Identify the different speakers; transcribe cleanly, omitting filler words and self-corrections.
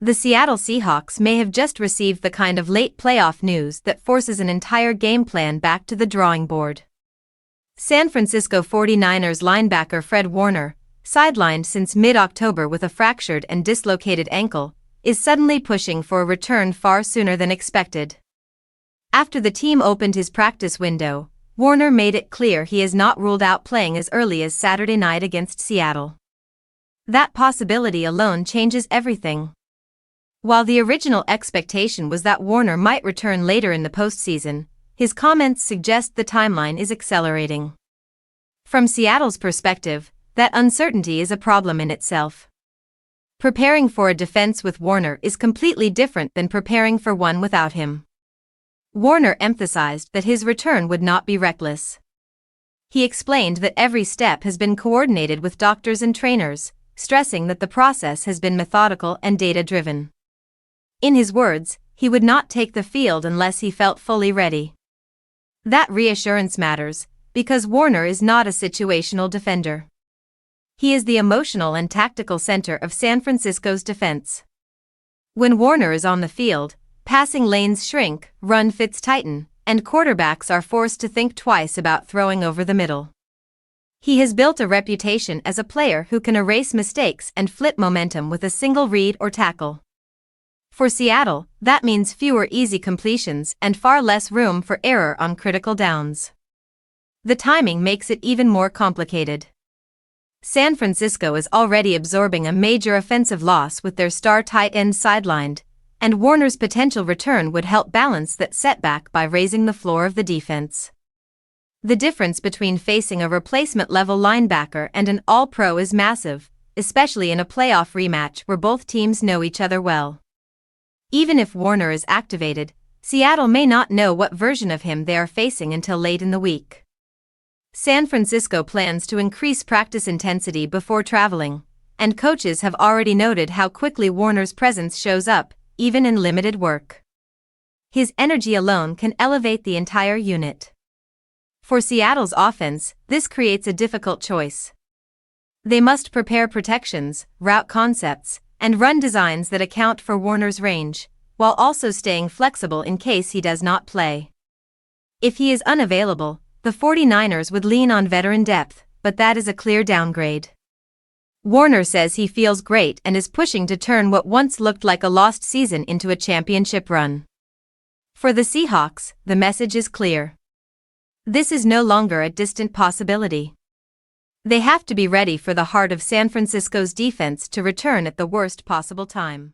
Speaker 1: The Seattle Seahawks may have just received the kind of late playoff news that forces an entire game plan back to the drawing board. San Francisco 49ers linebacker Fred Warner, sidelined since mid-October with a fractured and dislocated ankle, is suddenly pushing for a return far sooner than expected. After the team opened his practice window, Warner made it clear he has not ruled out playing as early as Saturday night against Seattle. That possibility alone changes everything. While the original expectation was that Warner might return later in the postseason, his comments suggest the timeline is accelerating. From Seattle's perspective, that uncertainty is a problem in itself. Preparing for a defense with Warner is completely different than preparing for one without him. Warner emphasized that his return would not be reckless. He explained that every step has been coordinated with doctors and trainers, stressing that the process has been methodical and data-driven. In his words, he would not take the field unless he felt fully ready. That reassurance matters, because Warner is not a situational defender. He is the emotional and tactical center of San Francisco's defense. When Warner is on the field, passing lanes shrink, run fits tighten, and quarterbacks are forced to think twice about throwing over the middle. He has built a reputation as a player who can erase mistakes and flip momentum with a single read or tackle. For Seattle, that means fewer easy completions and far less room for error on critical downs. The timing makes it even more complicated. San Francisco is already absorbing a major offensive loss with their star tight end sidelined, and Warner's potential return would help balance that setback by raising the floor of the defense. The difference between facing a replacement-level linebacker and an all-pro is massive, especially in a playoff rematch where both teams know each other well. Even if Warner is activated, Seattle may not know what version of him they are facing until late in the week. San Francisco plans to increase practice intensity before traveling, and coaches have already noted how quickly Warner's presence shows up, even in limited work. His energy alone can elevate the entire unit. For Seattle's offense, this creates a difficult choice. They must prepare protections, route concepts, and run designs that account for Warner's range, while also staying flexible in case he does not play. If he is unavailable, the 49ers would lean on veteran depth, but that is a clear downgrade. Warner says he feels great and is pushing to turn what once looked like a lost season into a championship run. For the Seahawks, the message is clear. This is no longer a distant possibility. They have to be ready for the heart of San Francisco's defense to return at the worst possible time.